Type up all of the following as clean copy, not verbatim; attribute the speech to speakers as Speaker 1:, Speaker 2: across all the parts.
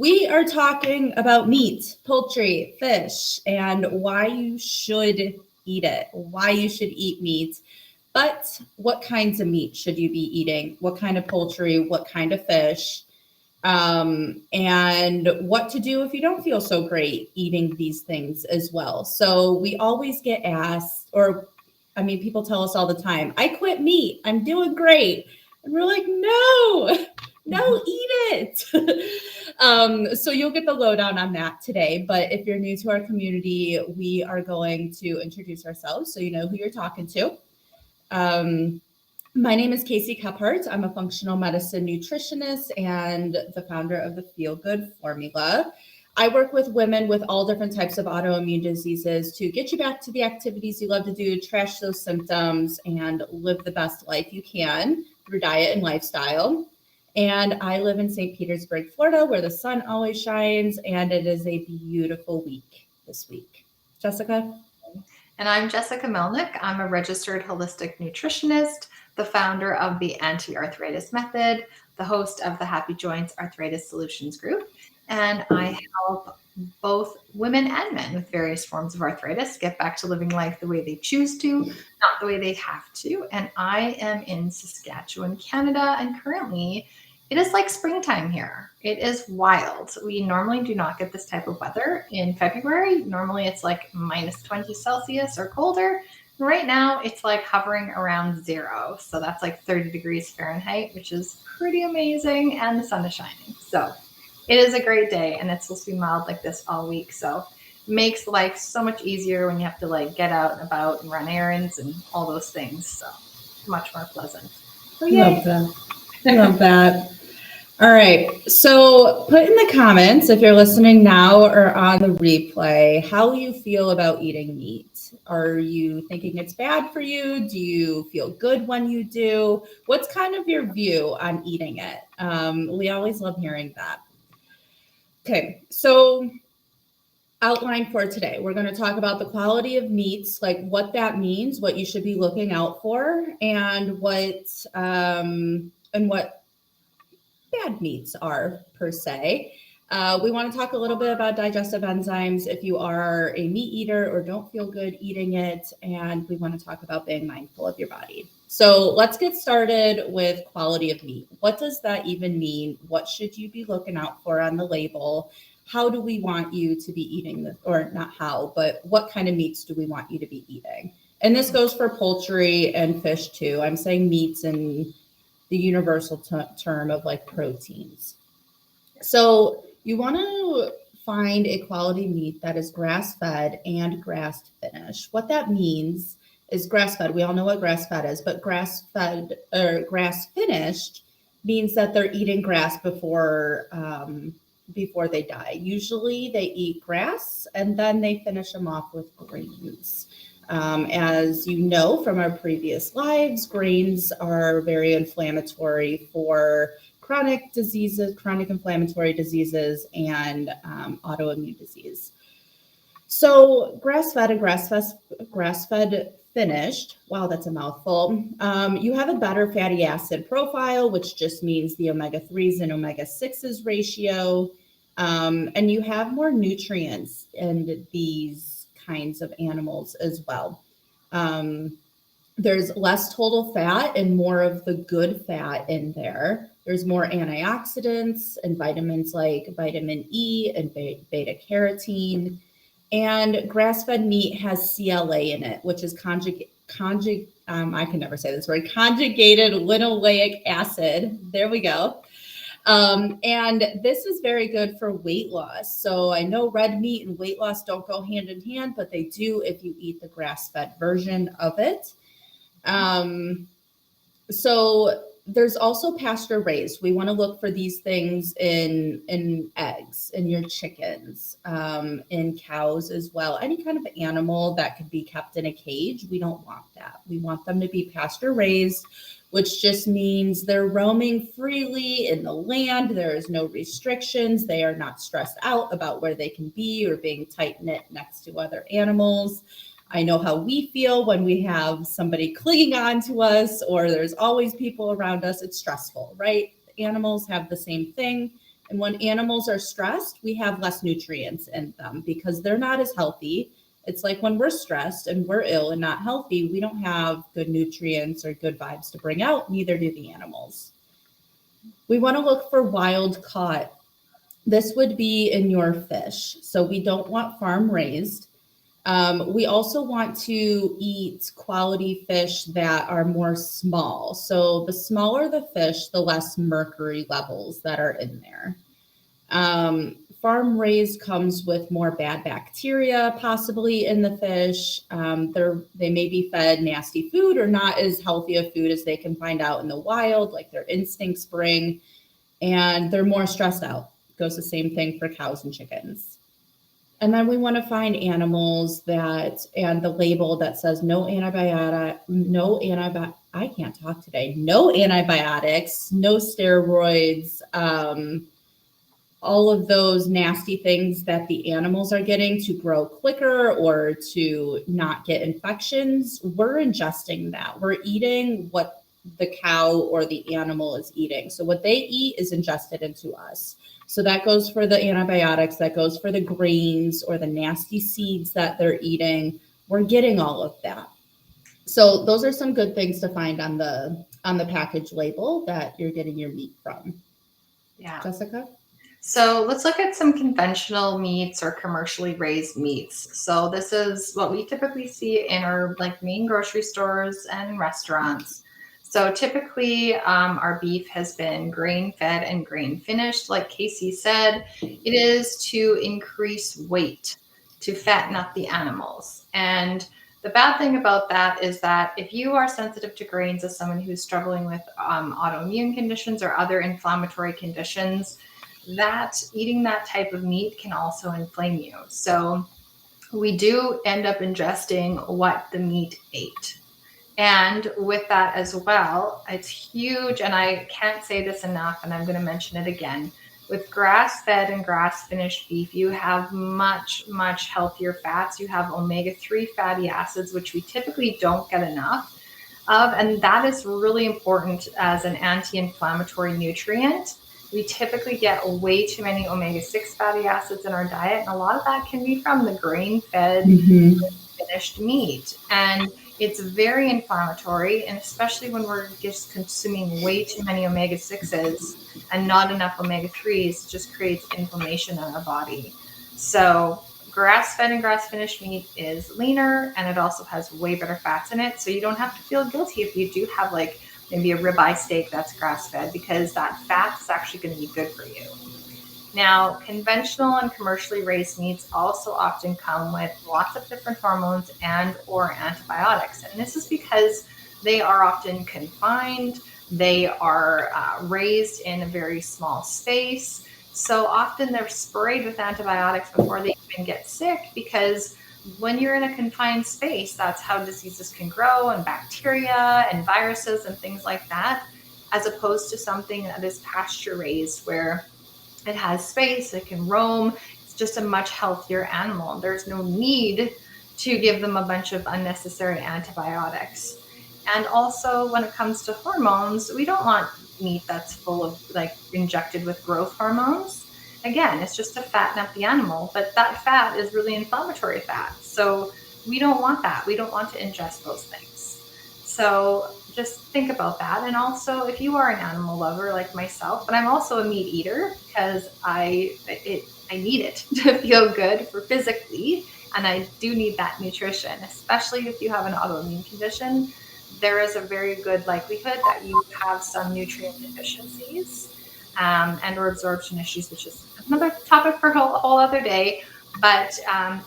Speaker 1: We are talking about meat, poultry, fish, and why you should eat it, why you should eat meat. But what kinds of meat should you be eating? What kind of poultry? What kind of fish? And what to do if you don't feel so great eating these things as well. So we always get asked, or I mean, people tell us all the time, I quit meat, I'm doing great. And we're like, no, no, eat it. So you'll get the lowdown on that today. But if you're new to our community, we are going to introduce ourselves so you know who you're talking to. My name is Casey Kephart. I'm a functional medicine nutritionist and the founder of the Feel Good Formula. I work with women with all different types of autoimmune diseases to get you back to the activities you love to do, trash those symptoms, and live the best life you can through diet and lifestyle. And I live in St. Petersburg, Florida, where the sun always shines, and it is a beautiful week this week. Jessica?
Speaker 2: And I'm Jessica Melnick. I'm a registered holistic nutritionist, the founder of the Anti-Arthritis Method, the host of the Happy Joints Arthritis Solutions Group, and I help both women and men with various forms of arthritis get back to living life the way they choose to, not the way they have to. And I am in Saskatchewan, Canada, and currently it is like springtime here. It is wild. We normally do not get this type of weather in February. Normally it's like minus 20 Celsius or colder. Right now it's like hovering around 0. So that's like 30 degrees Fahrenheit, which is pretty amazing. And the sun is shining. So it is a great day, and it's supposed to be mild like this all week. So it makes life so much easier when you have to like get out and about and run errands and all those things. So much more pleasant. So yay.
Speaker 1: Love that. Love that. All right. So put in the comments if you're listening now or on the replay, how you feel about eating meat. Are you thinking it's bad for you? Do you feel good when you do? What's kind of your view on eating it? We always love hearing that. Okay. So outline for today. We're going to talk about the quality of meats, like what that means, what you should be looking out for, and what bad meats are per se. We want to talk a little bit about digestive enzymes if you are a meat eater or don't feel good eating it, and we want to talk about being mindful of your body. So let's get started with quality of meat. What does that even mean? What should you be looking out for on the label? How do we want you to be eating this, or not how, but what kind of meats do we want you to be eating? And this goes for poultry and fish too. I'm saying meats in the universal term of like proteins. So you want to find a quality meat that is grass-fed and grass-finished. What that means is grass-fed. We all know what grass-fed is, but grass-fed or grass-finished means that they're eating grass before they die. Usually they eat grass and then they finish them off with grains. As you know from our previous lives, grains are very inflammatory for chronic diseases, chronic inflammatory diseases, and autoimmune disease. So grass-fed and grass-fed finished, wow, that's a mouthful. You have a better fatty acid profile, which just means the omega-3s and omega-6s ratio. And you have more nutrients in these kinds of animals as well. There's less total fat and more of the good fat in there. There's more antioxidants and vitamins like vitamin E and beta carotene. And grass-fed meat has CLA in it, which is I can never say this word, conjugated linoleic acid. There we go. And this is very good for weight loss. So I know red meat and weight loss don't go hand in hand, but they do if you eat the grass-fed version of it. So there's also pasture raised. We want to look for these things in eggs, in your chickens, in cows as well. Any kind of animal that could be kept in a cage, we don't want that. We want them to be pasture raised, which just means they're roaming freely in the land. There is no restrictions. They are not stressed out about where they can be or being tight-knit next to other animals. I know how we feel when we have somebody clinging on to us or there's always people around us. It's stressful, right? Animals have the same thing. And when animals are stressed, we have less nutrients in them because they're not as healthy. It's like when we're stressed and we're ill and not healthy, we don't have good nutrients or good vibes to bring out, neither do the animals. We want to look for wild caught. This would be in your fish. So we don't want farm raised. We also want to eat quality fish that are more small. So the smaller the fish, the less mercury levels that are in there. Farm raised comes with more bad bacteria possibly in the fish. They may be fed nasty food or not as healthy a food as they can find out in the wild, like their instincts bring, and they're more stressed out. Goes the same thing for cows and chickens. And then we want to find animals and the label that says I can't talk today, no antibiotics, no steroids, all of those nasty things that the animals are getting to grow quicker or to not get infections. We're ingesting that. We're eating what the cow or the animal is eating. So what they eat is ingested into us. So that goes for the antibiotics, that goes for the grains or the nasty seeds that they're eating. We're getting all of that. So those are some good things to find on the package label that you're getting your meat from.
Speaker 2: Yeah.
Speaker 1: Jessica?
Speaker 2: So let's look at some conventional meats or commercially raised meats. So this is what we typically see in our main grocery stores and restaurants. So typically our beef has been grain fed and grain finished. Like Casey said, it is to increase weight, to fatten up the animals. And the bad thing about that is that if you are sensitive to grains as someone who's struggling with autoimmune conditions or other inflammatory conditions, that eating that type of meat can also inflame you. So we do end up ingesting what the meat ate. And with that as well, it's huge. And I can't say this enough, and I'm going to mention it again. With grass-fed and grass-finished beef, you have much, much healthier fats. You have omega-3 fatty acids, which we typically don't get enough of. And that is really important as an anti-inflammatory nutrient. We typically get way too many omega-6 fatty acids in our diet, and a lot of that can be from the grain-fed, finished meat. And it's very inflammatory, and especially when we're just consuming way too many omega-6s and not enough omega-3s, it just creates inflammation in our body. So grass-fed and grass-finished meat is leaner, and it also has way better fats in it. So you don't have to feel guilty if you do have maybe a ribeye steak that's grass-fed, because that fat is actually going to be good for you. Now, conventional and commercially raised meats also often come with lots of different hormones and or antibiotics. And this is because they are often confined. They are raised in a very small space. So often they're sprayed with antibiotics before they even get sick, because when you're in a confined space, that's how diseases can grow, and bacteria and viruses and things like that, as opposed to something that is pasture raised where it has space, it can roam. It's just a much healthier animal. There's no need to give them a bunch of unnecessary antibiotics. And also when it comes to hormones, we don't want meat that's full of injected with growth hormones. Again, it's just to fatten up the animal, but that fat is really inflammatory fat. So we don't want that. We don't want to ingest those things. So just think about that. And also, if you are an animal lover like myself, but I'm also a meat eater because I need it to feel good physically, and I do need that nutrition, especially if you have an autoimmune condition. There is a very good likelihood that you have some nutrient deficiencies and or absorption issues, which is another topic for a whole other day. But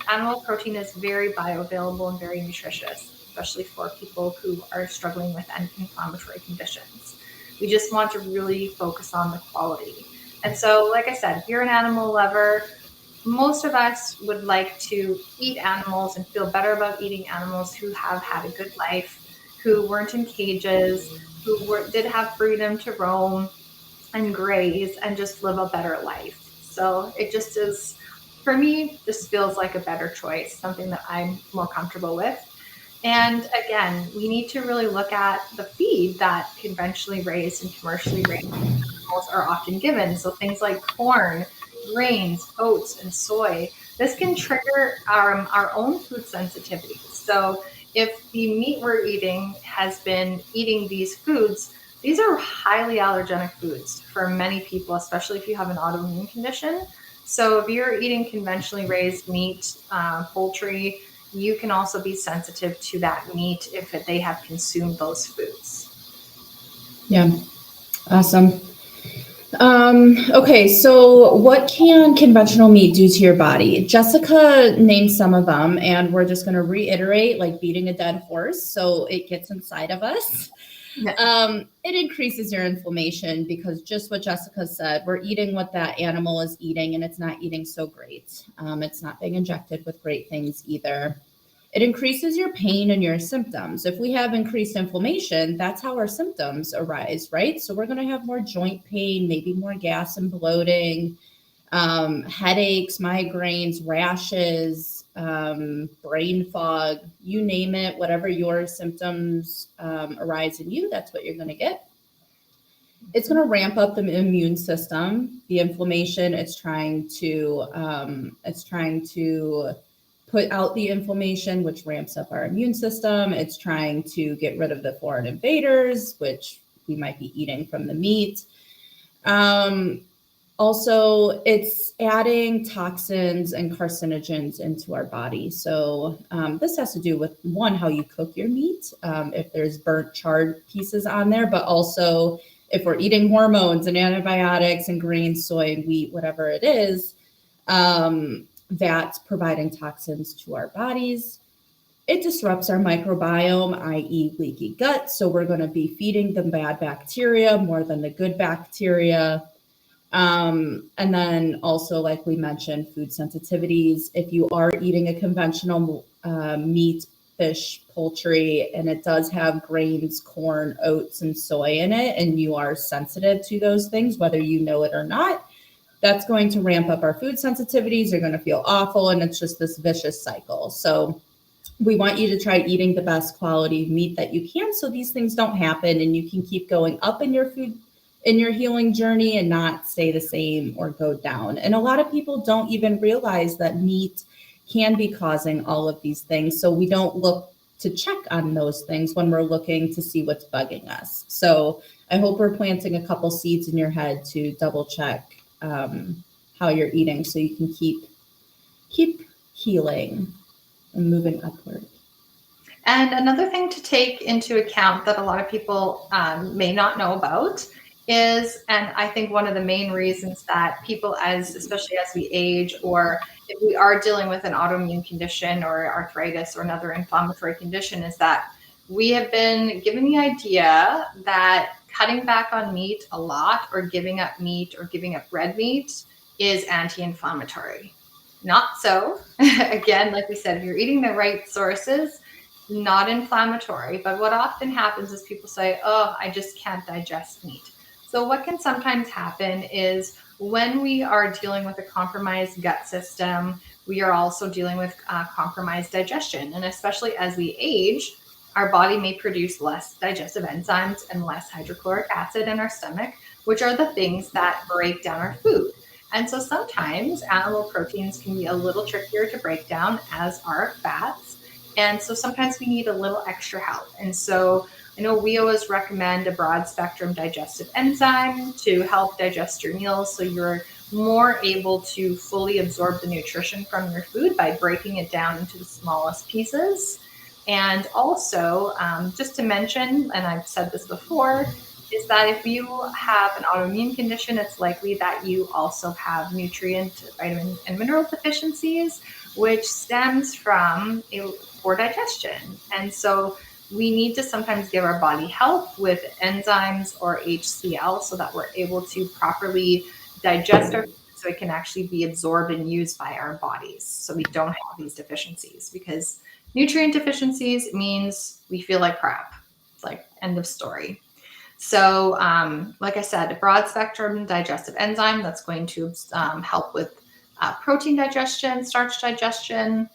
Speaker 2: animal protein is very bioavailable and very nutritious, especially for people who are struggling with inflammatory conditions. We just want to really focus on the quality. And so, like I said, if you're an animal lover, most of us would like to eat animals and feel better about eating animals who have had a good life, who weren't in cages, who did have freedom to roam and graze and just live a better life. So it just is, for me, this feels like a better choice, something that I'm more comfortable with. And again, we need to really look at the feed that conventionally raised and commercially raised animals are often given. So things like corn, grains, oats, and soy. This can trigger our own food sensitivities. So if the meat we're eating has been eating these foods, these are highly allergenic foods for many people, especially if you have an autoimmune condition. So if you're eating conventionally raised meat, poultry, you can also be sensitive to that meat if they have consumed those foods.
Speaker 1: Yeah. Awesome. Okay, so what can conventional meat do to your body? Jessica named some of them, and we're just going to reiterate like beating a dead horse so it gets inside of us. It increases your inflammation because just what Jessica said, we're eating what that animal is eating and it's not eating so great. It's not being injected with great things either. It increases your pain and your symptoms. If we have increased inflammation, that's how our symptoms arise, right? So we're going to have more joint pain, maybe more gas and bloating, headaches, migraines, rashes, brain fog, you name it, whatever your symptoms arise in you, that's what you're going to get. It's going to ramp up the immune system. The inflammation, it's trying to put out the inflammation, which ramps up our immune system. It's trying to get rid of the foreign invaders, which we might be eating from the meat. Also, it's adding toxins and carcinogens into our body. So this has to do with, one, how you cook your meat, if there's burnt, charred pieces on there, but also if we're eating hormones and antibiotics and grains, soy, and wheat, whatever it is, that's providing toxins to our bodies. It disrupts our microbiome, i.e. leaky gut. So we're going to be feeding the bad bacteria more than the good bacteria. And then also, like we mentioned, food sensitivities. If you are eating a conventional meat, fish, poultry, and it does have grains, corn, oats, and soy in it, and you are sensitive to those things, whether you know it or not, that's going to ramp up our food sensitivities. You're going to feel awful, and it's just this vicious cycle. So we want you to try eating the best quality meat that you can so these things don't happen and you can keep going up in your food, in your healing journey, and not stay the same or go down. And a lot of people don't even realize that meat can be causing all of these things. So we don't look to check on those things when we're looking to see what's bugging us. So I hope we're planting a couple seeds in your head to double check how you're eating so you can keep healing and moving upward.
Speaker 2: And another thing to take into account that a lot of people may not know about is, and I think one of the main reasons that people, especially as we age, or if we are dealing with an autoimmune condition or arthritis or another inflammatory condition, is that we have been given the idea that cutting back on meat a lot or giving up meat or giving up red meat is anti-inflammatory. Not so. Again, like we said, if you're eating the right sources, not inflammatory. But what often happens is people say, oh, I just can't digest meat. So what can sometimes happen is when we are dealing with a compromised gut system, we are also dealing with compromised digestion. And especially as we age, our body may produce less digestive enzymes and less hydrochloric acid in our stomach, which are the things that break down our food. And so sometimes animal proteins can be a little trickier to break down, as are fats. And so sometimes we need a little extra help. And so I know we always recommend a broad spectrum digestive enzyme to help digest your meals so you're more able to fully absorb the nutrition from your food by breaking it down into the smallest pieces. And also, just to mention, and I've said this before, is that if you have an autoimmune condition, it's likely that you also have nutrient, vitamin, and mineral deficiencies, which stems from a poor digestion. And so we need to sometimes give our body help with enzymes or HCl so that we're able to properly digest our food so it can actually be absorbed and used by our bodies. So we don't have these deficiencies, because nutrient deficiencies means we feel like crap. It's like end of story. So like I said, a broad spectrum digestive enzyme that's going to help with protein digestion, starch digestion,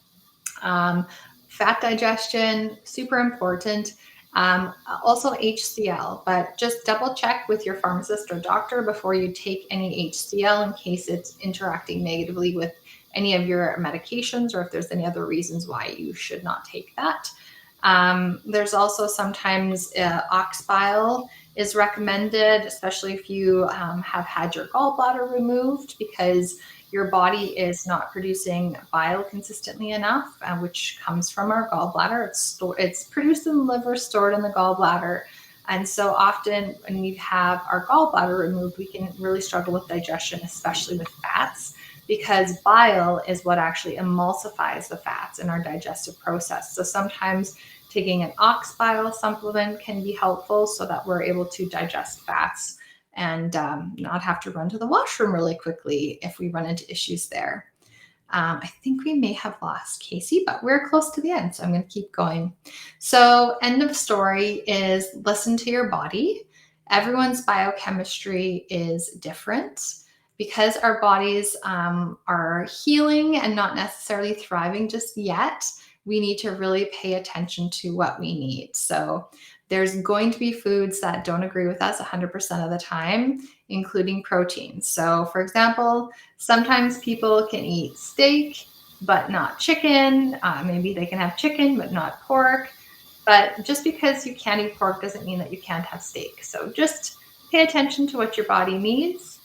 Speaker 2: Fat digestion, super important. Also HCl, but just double check with your pharmacist or doctor before you take any HCl in case it's interacting negatively with any of your medications or if there's any other reasons why you should not take that. There's also sometimes ox bile is recommended, especially if you have had your gallbladder removed, because your body is not producing bile consistently enough, which comes from our gallbladder. It's produced in the liver, stored in the gallbladder. And so often when we have our gallbladder removed, we can really struggle with digestion, especially with fats, because bile is what actually emulsifies the fats in our digestive process. So sometimes taking an ox bile supplement can be helpful so that we're able to digest fats and not have to run to the washroom really quickly if we run into issues there. I think we may have lost Casey, but we're close to the end, so I'm going to keep going. So end of story is listen to your body. Everyone's biochemistry is different. Because our bodies are healing and not necessarily thriving just yet, we need to really pay attention to what we need. So there's going to be foods that don't agree with us 100% of the time, including proteins. So for example, sometimes people can eat steak, but not chicken. Maybe they can have chicken, but not pork. But just because you can't eat pork doesn't mean that you can't have steak. So just pay attention to what your body needs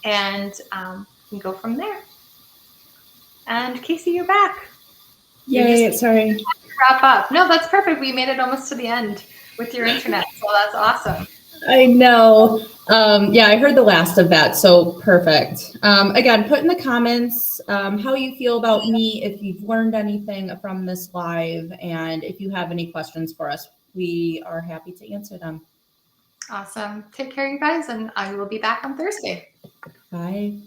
Speaker 2: and go from there. And Casey, you're back.
Speaker 1: Yay, sorry.
Speaker 2: Wrap up. No, that's perfect. We made it almost to the end with your internet, so that's awesome.
Speaker 1: I know. Yeah, I heard the last of that, so perfect. Again, put in the comments how you feel about meat, if you've learned anything from this live, and if you have any questions for us, we are happy to answer them.
Speaker 2: Awesome. Take care, you guys, and I will be back on Thursday.
Speaker 1: Bye.